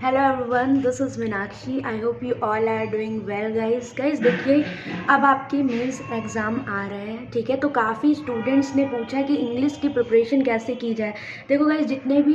Hello everyone, this is Meenakshi. I hope you all are doing well guys. देखिए, अब आपके mains exam आ रहे हैं, ठीक है। तो काफ़ी स्टूडेंट्स ने पूछा कि इंग्लिश की प्रिपरेशन कैसे की जाए। देखो गाइस, जितने भी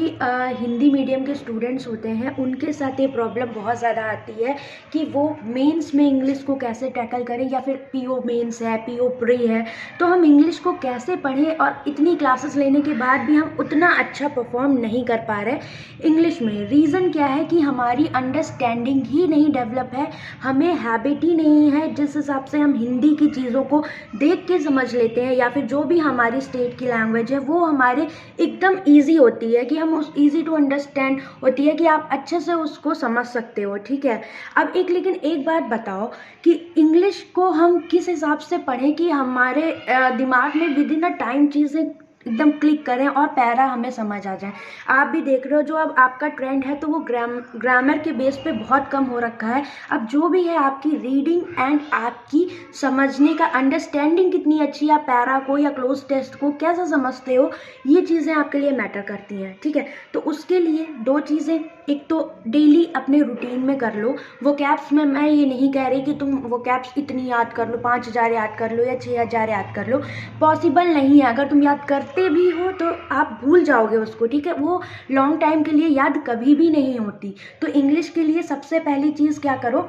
हिंदी मीडियम के स्टूडेंट्स होते हैं उनके साथ ये प्रॉब्लम बहुत ज़्यादा आती है कि वो मेंस में इंग्लिश को कैसे टैकल करें, या फिर पीओ मेंस है, पीओ प्री है, तो हम इंग्लिश को कैसे पढ़ें। और इतनी क्लासेस लेने के बाद भी हम उतना अच्छा परफॉर्म नहीं कर पा रहे इंग्लिश में। रीज़न क्या है कि हमारी अंडरस्टैंडिंग ही नहीं डेवलप है, हमें हैबिट ही नहीं है जिस हिसाब से हम हिंदी की चीज़ों को देख के समझ लेते हैं, या फिर जो भी हमारी स्टेट की लैंग्वेज है वो हमारे एकदम ईजी होती है कि हम उस ईजी टू अंडरस्टैंड होती है कि आप अच्छे से उसको समझ सकते हो, ठीक है। अब लेकिन एक बात बताओ कि इंग्लिश को हम किस हिसाब से पढ़ें कि हमारे दिमाग में विद इन अ टाइम चीज़ें एकदम क्लिक करें और पैरा हमें समझ आ जाए। आप भी देख रहे हो जो अब आपका ट्रेंड है, तो वो ग्रामर के बेस पे बहुत कम हो रखा है। अब जो भी है आपकी रीडिंग एंड आपकी समझने का अंडरस्टैंडिंग कितनी अच्छी है, आप पैरा को या क्लोज टेस्ट को कैसा समझते हो, ये चीज़ें आपके लिए मैटर करती हैं, ठीक है। तो उसके लिए दो चीज़ें, एक तो डेली अपने रूटीन में कर लो। वो कैप्स में मैं ये नहीं कह रही कि तुम वो कैप्स इतनी याद कर लो, 5,000 याद कर लो या 6,000 याद कर लो, पॉसिबल नहीं है। अगर तुम याद करते भी हो तो आप भूल जाओगे उसको, ठीक है। वो लॉन्ग टाइम के लिए याद कभी भी नहीं होती। तो इंग्लिश के लिए सबसे पहली चीज़ क्या करो,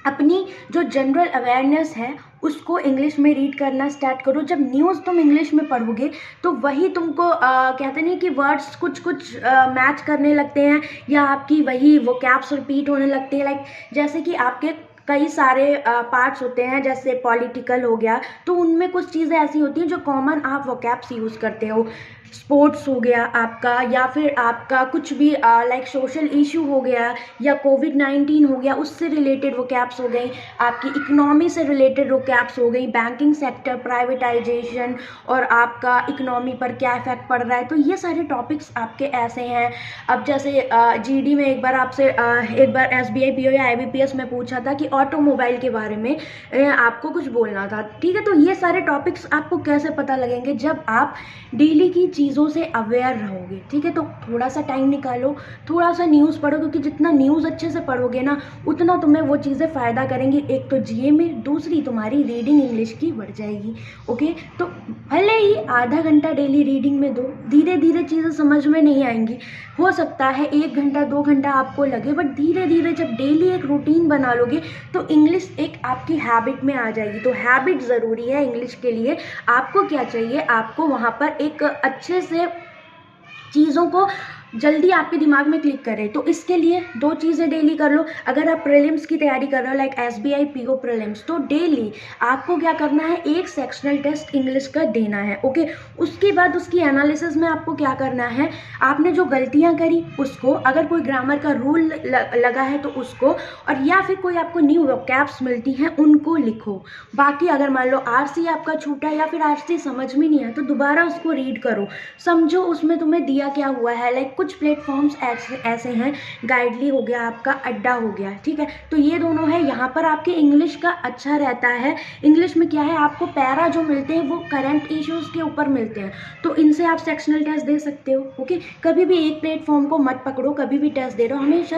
अपनी जो जनरल अवेयरनेस है उसको इंग्लिश में रीड करना स्टार्ट करो। जब न्यूज़ तुम इंग्लिश में पढ़ोगे तो वही तुमको कहते नहीं कि वर्ड्स कुछ कुछ मैच करने लगते हैं, या आपकी वही वो कैप्स रिपीट होने लगते हैं। लाइक जैसे कि आपके कई सारे पार्ट्स होते हैं, जैसे पॉलिटिकल हो गया, तो उनमें कुछ चीज़ें ऐसी होती हैं जो कॉमन आप वो कैप्स यूज़ करते हो। स्पोर्ट्स हो गया आपका, या फिर आपका कुछ भी लाइक सोशल इशू हो गया, या कोविड-19 हो गया, उससे रिलेटेड वो कैप्स हो गई। आपकी इकोनॉमी से रिलेटेड वो कैप्स हो गई, बैंकिंग सेक्टर, प्राइवेटाइजेशन और आपका इकोनॉमी पर क्या इफेक्ट पड़ रहा है। तो ये सारे टॉपिक्स आपके ऐसे हैं। अब जैसे जीडी में एक बार आपसे एक बार एसबीआई पीओ या आईबीपीएस में पूछा था कि ऑटोमोबाइल के बारे में आपको कुछ बोलना था, ठीक है। तो ये सारे टॉपिक्स आपको कैसे पता लगेंगे, जब आप डेली की चीज़ों से अवेयर रहोगे, ठीक है। तो थोड़ा सा टाइम निकालो, थोड़ा सा न्यूज़ पढ़ो, क्योंकि जितना न्यूज़ अच्छे से पढ़ोगे ना उतना तुम्हें वो चीज़ें फ़ायदा करेंगी। एक तो जीए में, दूसरी तुम्हारी रीडिंग इंग्लिश की बढ़ जाएगी, ओके। तो भले ही आधा घंटा डेली रीडिंग में दो, धीरे धीरे चीज़ें समझ में नहीं आएंगी। हो सकता है 1 घंटा 2 घंटा आपको लगे, बट धीरे धीरे जब डेली एक रूटीन बना लोगे तो इंग्लिश एक आपकी हैबिट में आ जाएगी। तो हैबिट ज़रूरी है इंग्लिश के लिए। आपको क्या चाहिए, आपको वहाँ पर एक अच्छे से चीज़ों को जल्दी आपके दिमाग में क्लिक करे। तो इसके लिए 2 चीज़ें डेली कर लो। अगर आप प्रीलिम्स की तैयारी कर रहे हो, लाइक एसबीआई पीओ प्रीलिम्स, तो डेली आपको क्या करना है, एक सेक्शनल टेस्ट इंग्लिश का देना है, ओके। उसके बाद उसकी एनालिसिस में आपको क्या करना है, आपने जो गलतियां करी उसको, अगर कोई ग्रामर का रूल लगा है तो उसको, और या फिर कोई आपको न्यू वोकैब्स मिलती हैं उनको लिखो। बाकी अगर मान लो आरसी आपका छूटा या फिर आरसी समझ में नहीं आया तो दोबारा उसको रीड करो, समझो उसमें तुम्हें दिया क्या हुआ है। लाइक कुछ प्लेटफॉर्म्स ऐसे हैं, गाइडली हो गया, आपका अड्डा हो गया, ठीक है। तो ये दोनों है, यहाँ पर आपके इंग्लिश का अच्छा रहता है। इंग्लिश में क्या है, आपको पैरा जो मिलते हैं वो करंट इश्यूज़ के ऊपर मिलते हैं, तो इनसे आप सेक्शनल टेस्ट दे सकते हो, ओके। कभी भी एक प्लेटफॉर्म को मत पकड़ो, कभी भी टेस्ट दे रहे हो हमेशा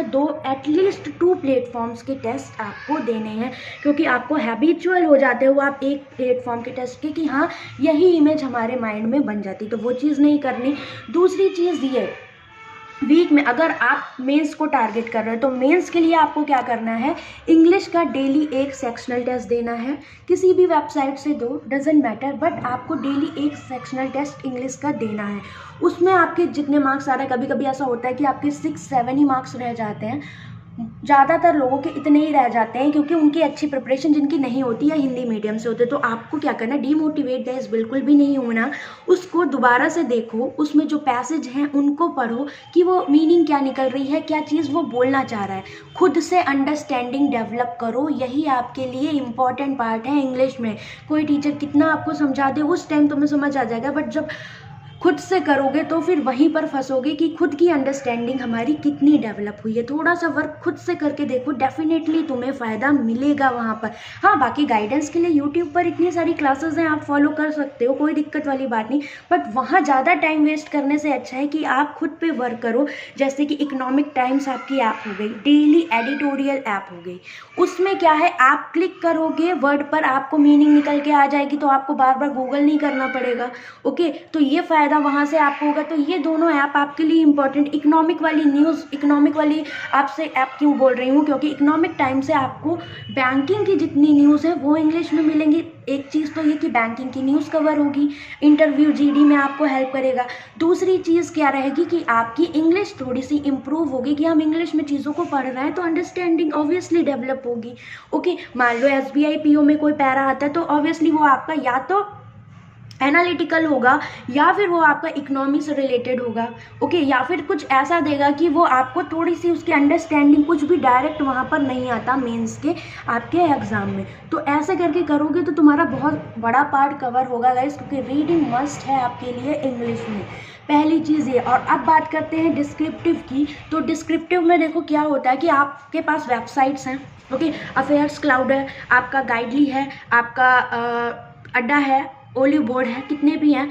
एटलीस्ट 2 प्लेटफॉर्म्स के टेस्ट आपको देने हैं, क्योंकि आपको हैबिचुअल हो जाते हो आप एक प्लेटफॉर्म के टेस्ट के कि हाँ यही इमेज हमारे माइंड में बन जाती, तो वो चीज़ नहीं करनी। दूसरी चीज़ ये, वीक में अगर आप मेंस को टारगेट कर रहे हो तो मेंस के लिए आपको क्या करना है, इंग्लिश का डेली एक सेक्शनल टेस्ट देना है। किसी भी वेबसाइट से दो, डजेंट मैटर, बट आपको डेली एक सेक्शनल टेस्ट इंग्लिश का देना है। उसमें आपके जितने मार्क्स आ रहे हैं, कभी कभी ऐसा होता है कि आपके 6-7 ही मार्क्स रह जाते हैं, ज़्यादातर लोगों के इतने ही रह जाते हैं क्योंकि उनकी अच्छी प्रिपरेशन जिनकी नहीं होती या हिंदी मीडियम से होते। तो आपको क्या करना, डीमोटिवेट गाइस बिल्कुल भी नहीं होना, उसको दोबारा से देखो, उसमें जो पैसेज हैं उनको पढ़ो कि वो मीनिंग क्या निकल रही है, क्या चीज़ वो बोलना चाह रहा है। खुद से अंडरस्टैंडिंग डेवलप करो, यही आपके लिए इम्पॉर्टेंट पार्ट है इंग्लिश में। कोई टीचर कितना आपको समझा दे उस टाइम तुम्हें समझ आ जाएगा, बट जब खुद से करोगे तो फिर वहीं पर फंसोगे कि खुद की अंडरस्टैंडिंग हमारी कितनी डेवलप हुई है। थोड़ा सा वर्क खुद से करके देखो, डेफिनेटली तुम्हें फ़ायदा मिलेगा वहाँ पर। हाँ, बाकी गाइडेंस के लिए यूट्यूब पर इतनी सारी क्लासेस हैं, आप फॉलो कर सकते हो, कोई दिक्कत वाली बात नहीं। बट वहाँ ज़्यादा टाइम वेस्ट करने से अच्छा है कि आप खुद पे वर्क करो। जैसे कि इकोनॉमिक टाइम्स आपकी ऐप हो गई, डेली एडिटोरियल ऐप हो गई। उसमें क्या है, आप क्लिक करोगे वर्ड पर, आपको मीनिंग निकल के आ जाएगी, तो आपको बार बार गूगल नहीं करना पड़ेगा। ओके, तो ये फ़ायदा वहाँ से आपको होगा। तो ये दोनों ऐप आपके लिए इंपॉर्टेंट, इकोनॉमिक वाली न्यूज़, इकोनॉमिक वाली आपसे ऐप क्यों बोल रही हूँ, क्योंकि इकोनॉमिक टाइम से आपको बैंकिंग की जितनी न्यूज़ है वो इंग्लिश में मिलेंगी। एक चीज़ तो ये कि बैंकिंग की न्यूज़ कवर होगी, इंटरव्यू जीडी में आपको हेल्प करेगा। दूसरी चीज़ क्या रहेगी कि आपकी इंग्लिश थोड़ी सी इम्प्रूव होगी, कि हम इंग्लिश में चीज़ों को पढ़ रहे हैं तो अंडरस्टैंडिंग ऑब्वियसली डेवलप होगी। ओके, मान लो SBI PO में कोई पैरा आता है तो ऑब्वियसली वो आपका या तो एनालिटिकल होगा या फिर वो आपका इकोनॉमी से रिलेटेड होगा। ओके, या फिर कुछ ऐसा देगा कि वो आपको थोड़ी सी उसकी अंडरस्टैंडिंग, कुछ भी डायरेक्ट वहाँ पर नहीं आता मेंस के आपके एग्ज़ाम में। तो ऐसे करके करोगे तो तुम्हारा बहुत बड़ा पार्ट कवर होगा गाइस, क्योंकि रीडिंग मस्ट है आपके लिए इंग्लिश में। पहली चीज़ ये। और अब बात करते हैं डिस्क्रिप्टिव की। तो डिस्क्रिप्टिव में देखो क्या होता है कि आपके पास वेबसाइट्स हैं। ओके, अफेयर्स क्लाउड है, आपका गाइडली है, आपका अड्डा है, ओलिव बोर्ड है, कितने भी हैं।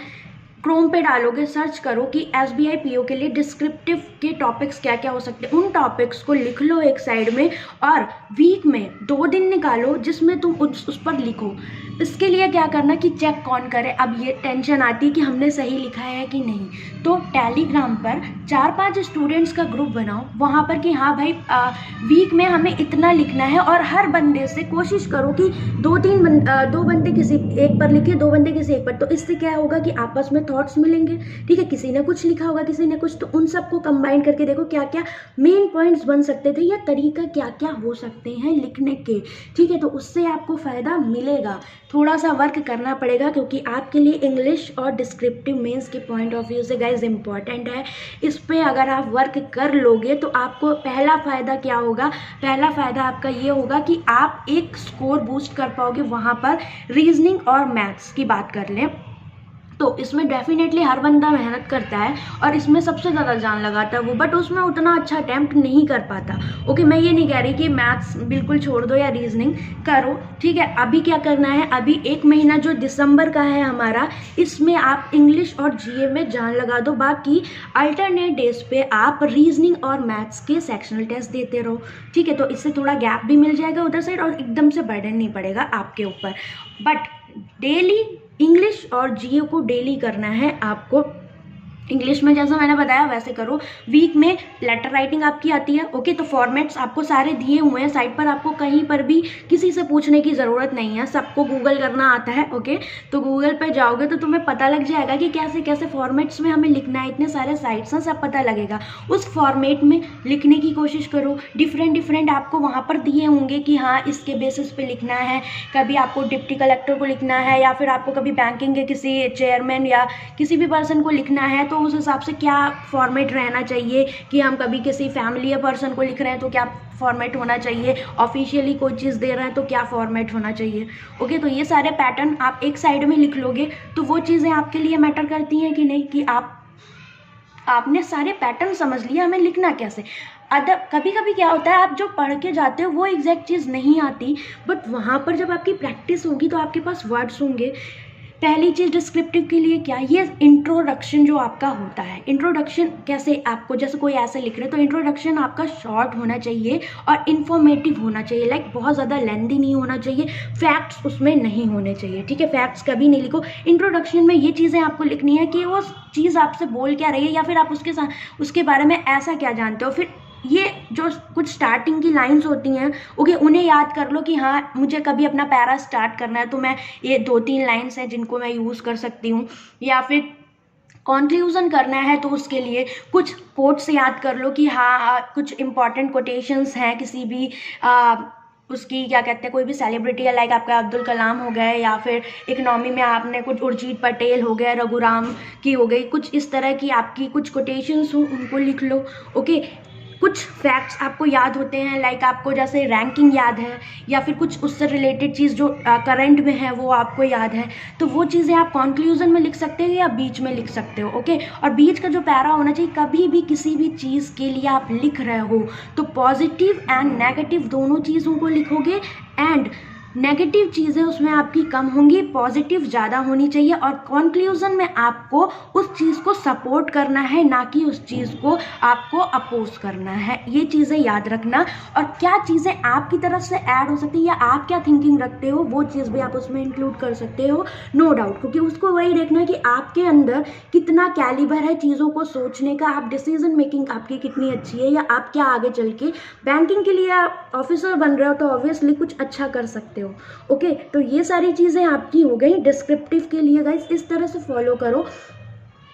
क्रोम पे डालोगे, सर्च करो कि SBI PO के लिए डिस्क्रिप्टिव के टॉपिक्स क्या क्या हो सकते हैं। उन टॉपिक्स को लिख लो एक साइड में, और वीक में 2 दिन निकालो जिसमें तुम उस पर लिखो। इसके लिए क्या करना कि चेक कौन करे। अब ये टेंशन आती है कि हमने सही लिखा है कि नहीं, तो टेलीग्राम पर 4-5 स्टूडेंट्स का ग्रुप बनाओ, वहाँ पर कि हाँ भाई वीक में हमें इतना लिखना है, और हर बंदे से कोशिश करो कि 2 बंदे किसी एक पर लिखे, 2 बंदे किसी एक पर। तो इससे क्या होगा कि आपस में थॉट्स मिलेंगे। ठीक है, किसी ने कुछ लिखा होगा, किसी ने कुछ, तो उन सबको कंबाइन करके देखो क्या क्या मेन पॉइंट्स बन सकते थे, या तरीका क्या क्या हो सकते हैं लिखने के। ठीक है, तो उससे आपको फ़ायदा मिलेगा। थोड़ा सा वर्क करना पड़ेगा, क्योंकि आपके लिए इंग्लिश और डिस्क्रिप्टिव मेंस के पॉइंट ऑफ व्यू से गाइज इंपॉर्टेंट है। इस पे अगर आप वर्क कर लोगे तो आपको पहला फ़ायदा क्या होगा, पहला फ़ायदा आपका ये होगा कि आप एक स्कोर बूस्ट कर पाओगे वहाँ पर। रीजनिंग और मैथ्स की बात कर लें तो इसमें डेफिनेटली हर बंदा मेहनत करता है, और इसमें सबसे ज़्यादा जान लगाता है वो, बट उसमें उतना अच्छा अटैम्प्ट नहीं कर पाता। ओके, मैं ये नहीं कह रही कि मैथ्स बिल्कुल छोड़ दो या रीजनिंग करो। ठीक है, अभी क्या करना है, अभी 1 महीना जो दिसंबर का है हमारा, इसमें आप इंग्लिश और GA में जान लगा दो। बाकी अल्टरनेट डेज पे आप रीजनिंग और मैथ्स के सेक्शनल टेस्ट देते रहो। ठीक है, तो इससे थोड़ा गैप भी मिल जाएगा उधर साइड, और एकदम से बर्डन नहीं पड़ेगा आपके ऊपर। बट डेली इंग्लिश और GA को डेली करना है आपको। इंग्लिश में जैसा मैंने बताया वैसे करो। वीक में लेटर राइटिंग आपकी आती है। ओके, तो फॉर्मेट्स आपको सारे दिए हुए हैं साइड पर, आपको कहीं पर भी किसी से पूछने की ज़रूरत नहीं है, सबको गूगल करना आता है। ओके, तो गूगल पे जाओगे तो तुम्हें पता लग जाएगा कि कैसे कैसे फॉर्मेट्स में हमें लिखना है। इतने सारे साइट्स हैं, सब पता लगेगा। उस फॉर्मेट में लिखने की कोशिश करो। डिफरेंट आपको वहाँ पर दिए होंगे कि हाँ इसके बेसिस पे लिखना है। कभी आपको डिप्टी कलेक्टर को लिखना है, या फिर आपको कभी बैंकिंग के किसी चेयरमैन या किसी भी पर्सन को लिखना है, तो उस हिसाब से क्या फॉर्मेट रहना चाहिए। कि हम कभी किसी फैमिली या पर्सन को लिख रहे हैं तो क्या फॉर्मेट होना चाहिए, ऑफिशियली कोई चीज़ दे रहे हैं तो क्या फॉर्मेट होना चाहिए। ओके, तो ये सारे पैटर्न आप एक साइड में लिख लोगे तो वो चीज़ें आपके लिए मैटर करती हैं कि नहीं, कि आपने सारे पैटर्न समझ लिया हमें लिखना कैसे। कभी कभी क्या होता है, आप जो पढ़ के जाते हो वो एग्जैक्ट चीज़ नहीं आती, बट वहाँ पर जब आपकी प्रैक्टिस होगी तो आपके पास वर्ड्स होंगे। पहली चीज़ डिस्क्रिप्टिव के लिए क्या, ये इंट्रोडक्शन जो आपका होता है। इंट्रोडक्शन कैसे, आपको जैसे कोई ऐसे लिख रहे तो इंट्रोडक्शन आपका शॉर्ट होना चाहिए और इन्फॉर्मेटिव होना चाहिए। लाइक बहुत ज़्यादा लेंदी नहीं होना चाहिए, फैक्ट्स उसमें नहीं होने चाहिए। ठीक है, फैक्ट्स कभी नहीं लिखो। इंट्रोडक्शन में ये चीज़ें आपको लिखनी है कि वो चीज़ आपसे बोल क्या रही है, या फिर आप उसके बारे में ऐसा क्या जानते हो। फिर ये जो कुछ स्टार्टिंग की लाइंस होती हैं, ओके, उन्हें याद कर लो कि हाँ मुझे कभी अपना पैरा स्टार्ट करना है तो मैं ये 2-3 लाइंस हैं जिनको मैं यूज़ कर सकती हूँ। या फिर कंक्लूजन करना है तो उसके लिए कुछ कोट्स याद कर लो कि हाँ कुछ इंपॉर्टेंट कोटेशंस हैं किसी भी उसकी, क्या कहते हैं, कोई भी सेलिब्रिटी है, लाइक आपका अब्दुल कलाम हो गए, या फिर इकोनॉमी में आपने कुछ उर्जित पटेल हो गए, रघुराम की हो गई, कुछ इस तरह की आपकी कुछ कोटेशंस हो उनको लिख लो। ओके, कुछ फैक्ट्स आपको याद होते हैं, लाइक आपको जैसे रैंकिंग याद है या फिर कुछ उससे रिलेटेड चीज़ जो करंट में है वो आपको याद है, तो वो चीज़ें आप कंक्लूजन में लिख सकते हो या बीच में लिख सकते हो। ओके, और बीच का जो पैरा होना चाहिए, कभी भी किसी भी चीज़ के लिए आप लिख रहे हो तो पॉजिटिव एंड नेगेटिव दोनों चीज़ों को लिखोगे, एंड नेगेटिव चीज़ें उसमें आपकी कम होंगी, पॉजिटिव ज़्यादा होनी चाहिए, और कंक्लूजन में आपको उस चीज़ को सपोर्ट करना है, ना कि उस चीज़ को आपको अपोज करना है। ये चीज़ें याद रखना, और क्या चीज़ें आपकी तरफ से ऐड हो सकती है या आप क्या थिंकिंग रखते हो वो चीज़ भी आप उसमें इंक्लूड कर सकते हो, नो डाउट, क्योंकि उसको वही देखना है कि आपके अंदर कितना कैलिबर है चीज़ों को सोचने का, आप डिसीजन मेकिंग आपकी कितनी अच्छी है, या आप क्या आगे चल के बैंकिंग के लिए आप ऑफिसर बन रहे हो तो ऑब्वियसली कुछ अच्छा कर सकते हो। ओके, तो ये सारी चीज़ें आपकी हो गई डिस्क्रिप्टिव के लिए गाइस, इस तरह से फॉलो करो।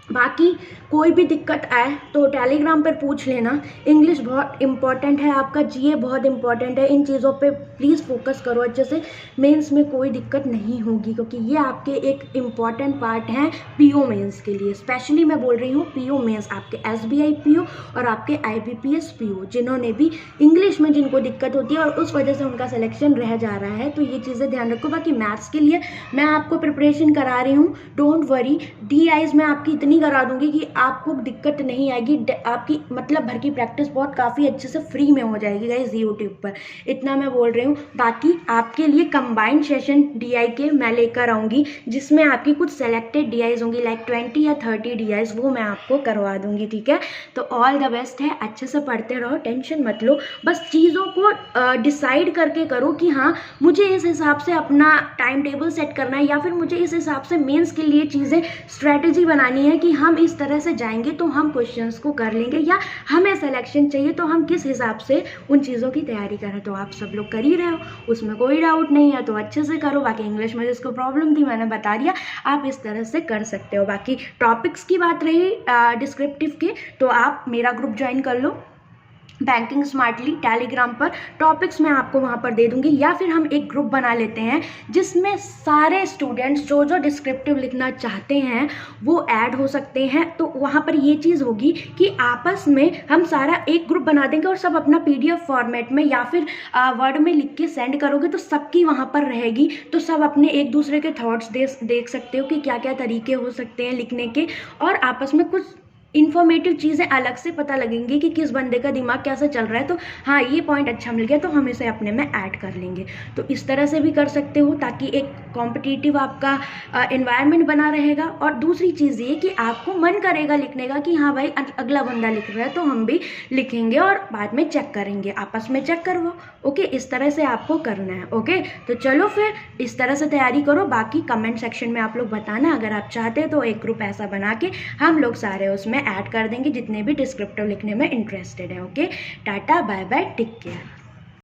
बाकी कोई भी दिक्कत आए तो टेलीग्राम पर पूछ लेना। इंग्लिश बहुत इंपॉर्टेंट है, आपका जीए बहुत इंपॉर्टेंट है, इन चीज़ों पे प्लीज़ फोकस करो अच्छे से, मेंस में कोई दिक्कत नहीं होगी, क्योंकि ये आपके एक इम्पॉर्टेंट पार्ट हैं पीओ मेंस के लिए। स्पेशली मैं बोल रही हूँ पीओ मेंस, आपके एसबीआई पीओ और आपके आईबीपीएस पीओ, जिन्होंने भी इंग्लिश में जिनको दिक्कत होती है और उस वजह से उनका सिलेक्शन रह जा रहा है, तो ये चीज़ें ध्यान रखो। बाकी मैथ्स के लिए मैं आपको प्रिपरेशन करा रही हूँ, डोंट वरी, DIs में आपकी इतनी करा दूंगी कि आपको दिक्कत नहीं आएगी, आपकी मतलब भर की प्रैक्टिस बहुत काफ़ी अच्छे से फ्री में हो जाएगी गाइस यूट्यूब पर, इतना मैं बोल रही हूँ। बाकी आपके लिए कंबाइंड सेशन DI के मैं लेकर आऊँगी, जिसमें आपकी कुछ सेलेक्टेड DIs होंगी, लाइक 20 या 30 DIs, वो मैं आपको करवा दूंगी, ठीक है। तो ऑल द बेस्ट है, अच्छे से पढ़ते रहो, टेंशन मत लो, बस चीज़ों को डिसाइड करके करो कि हाँ मुझे इस हिसाब से अपना टाइम टेबल सेट करना है, या फिर मुझे इस हिसाब से मेंस के लिए चीज़ें स्ट्रैटेजी बनानी है कि हम इस तरह से जाएंगे तो हम क्वेश्चंस को कर लेंगे, या हमें सिलेक्शन चाहिए तो हम किस हिसाब से उन चीज़ों की तैयारी करें। तो आप सब लोग कर ही रहे हो, उसमें कोई डाउट नहीं है, तो अच्छे से करो। बाकी इंग्लिश में जिसको प्रॉब्लम थी मैंने बता दिया, आप इस तरह से कर सकते हो। बाकी टॉपिक्स की बात रही डिस्क्रिप्टिव के, तो आप मेरा ग्रुप ज्वाइन कर लो बैंकिंग स्मार्टली टेलीग्राम पर, टॉपिक्स मैं आपको वहाँ पर दे दूँगी, या फिर हम एक ग्रुप बना लेते हैं जिसमें सारे स्टूडेंट्स जो जो डिस्क्रिप्टिव लिखना चाहते हैं वो ऐड हो सकते हैं। तो वहाँ पर ये चीज़ होगी कि आपस में हम सारा एक ग्रुप बना देंगे और सब अपना PDF फॉर्मेट में या फिर वर्ड में लिख के सेंड करोगे तो सबकी वहाँ पर रहेगी, तो सब अपने एक दूसरे के थॉट्स देख सकते हो कि क्या क्या तरीके हो सकते हैं लिखने के, और आपस में कुछ इन्फॉर्मेटिव चीज़ें अलग से पता लगेंगी कि किस बंदे का दिमाग कैसे चल रहा है, तो हाँ ये पॉइंट अच्छा मिल गया तो हम इसे अपने में ऐड कर लेंगे। तो इस तरह से भी कर सकते हो, ताकि एक कॉम्पिटिटिव आपका एनवायरनमेंट बना रहेगा। और दूसरी चीज़ ये कि आपको मन करेगा लिखने का कि हाँ भाई अगला बंदा लिख रहा है तो हम भी लिखेंगे, और बाद में चेक करेंगे, आपस में चेक करो। ओके, इस तरह से आपको करना है। ओके, तो चलो फिर इस तरह से तैयारी करो। बाकी कमेंट सेक्शन में आप लोग बताना, अगर आप चाहते हैं तो एक ग्रुप ऐसा बना के हम लोग सारे उसमें ऐड कर देंगे जितने भी डिस्क्रिप्टिव लिखने में इंटरेस्टेड है। Okay, tata bye bye, take care.